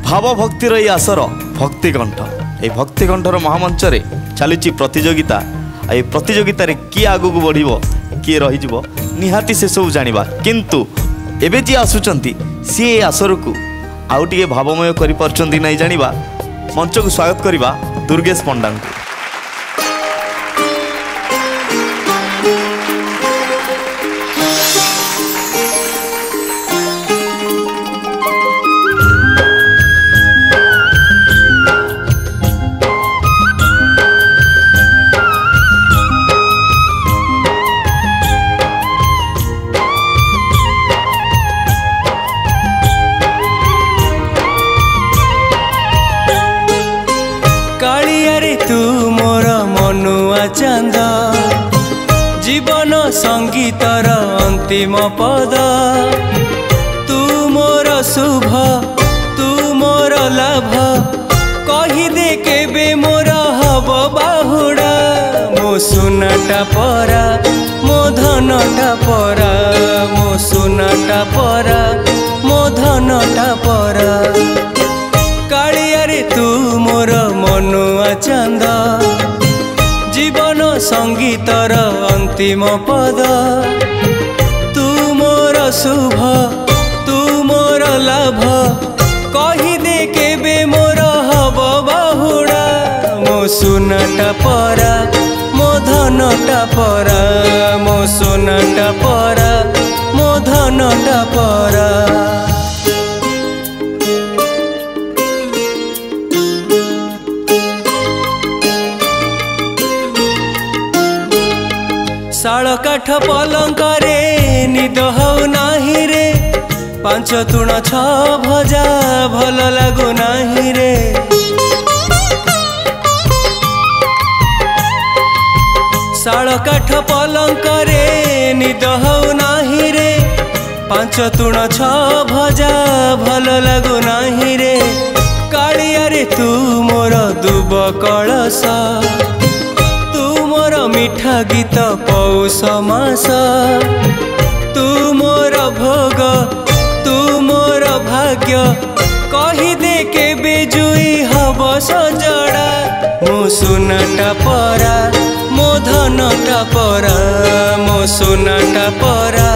भाव भक्तिर ये आसर भक्तिकंठ ये भक्तिकंठर महामंच चली प्रतियोगिता ये प्रतियोगिता किए आगू को बढ़ किए रही निहाती से सब जाना किंतु एबे जी आसुचंती सी आसर को आउ टे भावमय कर नहीं जाना मंच को स्वागत करवा दुर्गेश पंडा को। चांद जीवन संगीतर अंतिम पद तू मोर शुभ तू मोर लाभ कहीदे केबे मोर हब बाहुड़ा मो सुनाटा परा मो धनटा परा मो सुनाटा परा मो धनटा परा कालिया रे तू मोर मनुआ चांद जीवन संगीतर अंतिम पद तू मोर शुभ तू मोर लाभ कहीदे केबे मोर हब बाहुड़ा मो सुनाटा परा मो धनटा परा मो सुनाटा परा मो धनटा परा। शाल काठ पलंक रे निद हौ नाही रे पांच तुण छ भजा भल लागु नाही रे शाल काठ पलंक रे निद हौ नाही रे पांच तुण छ भजा भल लागु नाही रे कालिया रे तू मोर दुब कलश मीठा गीत पौष मास तू मोर भोग तू मोर भाग्य कहीदे केबे जुई हब सजड़ा मो सुनाटा परा मो धनटा परा मो सुनाटा परा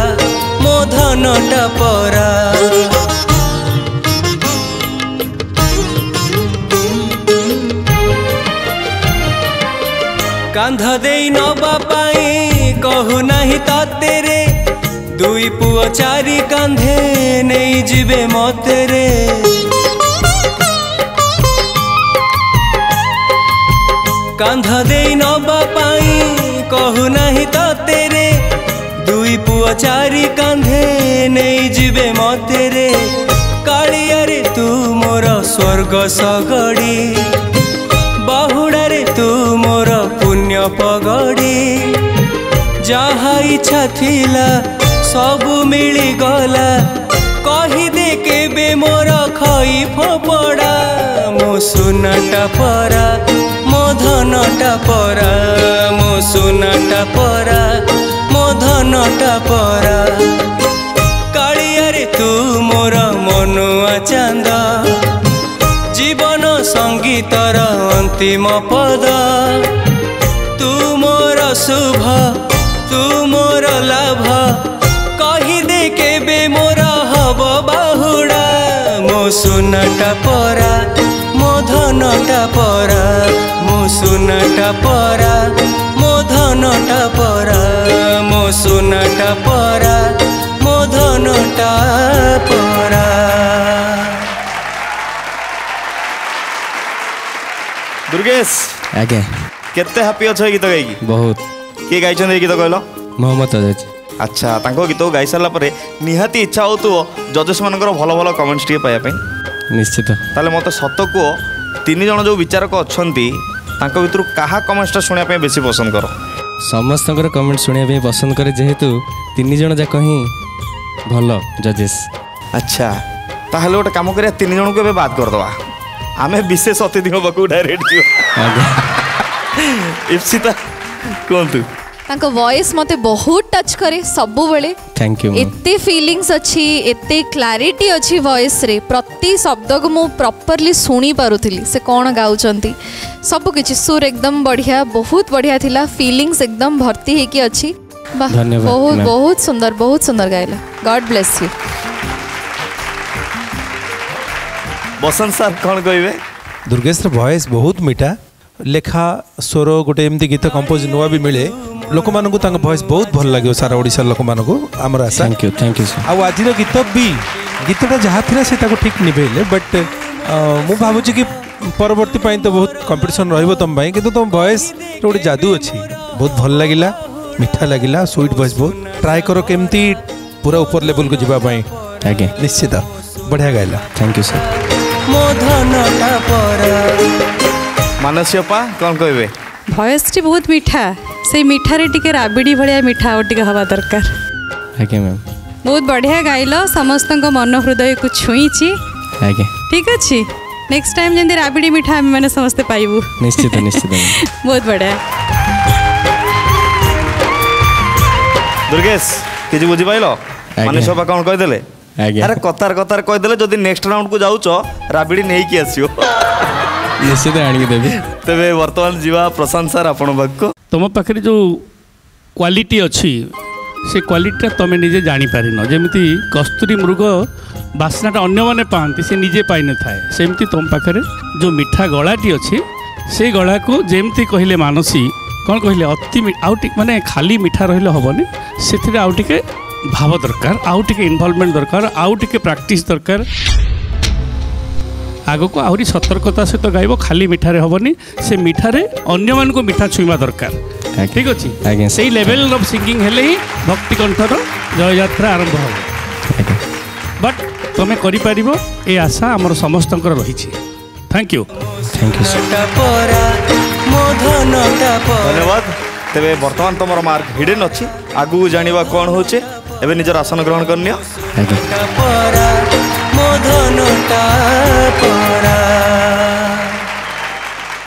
मो धनटा परा। कांध दे नबा पाई कहू नहीं तते रे दुई पुओ चारि कांधे नहीं जिबे मते रे कांध दे नबा पाई कहू नहीं तते रे दुई पुओ चारि कांधे नहीं जिबे मते रे कालिया रे तू मोर स्वर्ग सगड़ी बाहुड़ा रे तू मोर पुण्य पगड़ी जहाँ इच्छा थिला सबु मिली गला कहीदे केबे मोर खई फोपड़ा मो सुनाटा परा मो धनटा परा मो सुनाटा परा मो धनटा परा कालिया रे तू मोर मनुआ चांद जीवन संगीतर अंतिम पद तू मोर शुभ तू मोर लाभ कहीदे केबे मोर हब बाहुड़ा मो सुनाटा परा मो धनटा परा मो सुनाटा परा मो धनटा परा मो सुनाटा परा मो धनटा परा। दुर्गेश आगे केते हैप्पी अच्छे गीत गाई बहुत किए गाई गीत कहल मोहम्मद अजय। अच्छा तांको गीत गाई सारा पर निहाती इच्छा हो जजेस मानकर भल भल कमेंट्स टे पाइबा निश्चित ताले मत सत को तीन जन जो विचारक अच्छा भितर क्या कमेंट्सटा शुणापी बेसी पसंद कर समस्त कमेंट शुणा पसंद करे जेहेतु तीन जन जाक ही भल जजेस। अच्छा ताहले गोटे काम करिया तीन जन को बात करदवा आमे विशेष अतिथि पाक डायरेक्ट इप्सिता कहतु तांको वॉइस मते बहुत टच करे सबु बेले थैंक यू एते फीलिंग्स अच्छी एते क्लैरिटी अच्छी वॉइस रे प्रति शब्द को मु प्रॉपर्ली सुनी पारुथिली से कौन गाउचंती सब किछि सुर एकदम बढ़िया बहुत बढ़िया थिला फीलिंग्स एकदम भर्ती है कि अच्छी धन्यवाद बहुत मैम। बहुत सुंदर गाइला God bless you Basant sir कौन कहबे दुर्गेश वॉइस बहुत मीठा लेखा स्वर गोटे एमती गीत कंपोज नुआ भी मिले लोक मानू वॉइस बहुत भल लगे सारा ओडिशा लोक मानू आमर आशा थैंक यू सर आज गीत भी गीतटा जहाँ थी से ठीक निभेले बट मु भावुची कि परवर्ती तो बहुत कंपटीशन रहिबो तुम कि तुम वॉइस गोटे जादू अच्छी बहुत भल लगिला मीठा लगिला स्वीट वॉइस बहुत ट्राए करो केमती पूरा ऊपर लेवल को जीवा आगे निश्चित बढ़िया गाइला थैंक यू सर मानसियपा कौन कहबे भयस टी बहुत मीठा से मीठा रे टिके राबिड़ी भलिया मीठा और टिके हवा दरकार आगे मैम बहुत बढ़िया गाइल समस्त मन हृदय को छुईची आगे ठीक अच्छे नेक्स्ट टाइम जमी राबिड़ी मीठा आम मैंने समस्ते पाइबू निश्चित निश्चित बहुत बढ़िया दुर्गेश किसी बुझी पाइल मानसियपा कौन कहदेले आज्ञा अरे कतार कतार कहदेले जदि नेक्स्ट राउंड को जाउच राबिड़ी नहीं कि आसियो निश्चित आनिक देबी तेबे वर्तमान जीवा प्रशांत सर आपण भाग तुम पाखे जो क्वालिटी अच्छी से क्वालिटी तुम निजे जानी पारिन जमी कस्तूरी मृग बास्नाटा अन्य मैंने पाती से निजे पाई न थाए सेमती तुम पाखे जो मीठा गलाटी अच्छी से गला को जमती कहले मानसी कौन कहले अति माने खाली मीठा रही हेनी से आउ टिके भाव दरकार आउ टिके इनवॉल्वमेंट दरकार आउ टिके प्रैक्टिस दरकार आग को आहरी सतर्कता सहित गाइब खाली मिठारे हेनी से मिठारे अन्य मान को मिठा छुईवा दरकार ठीक अच्छे से लेवल ऑफ सिंगिंग हेले ही भक्ति कंठर जय यात्रा आरंभ हो बट तुम्हें कर ये आशा आमर समस्त रही थैंक यू धन्यवाद तेरे वर्तमान तुम मार्क हिडन अच्छी आगू जाना कौन होचे एवं निजर आसन ग्रहण करनी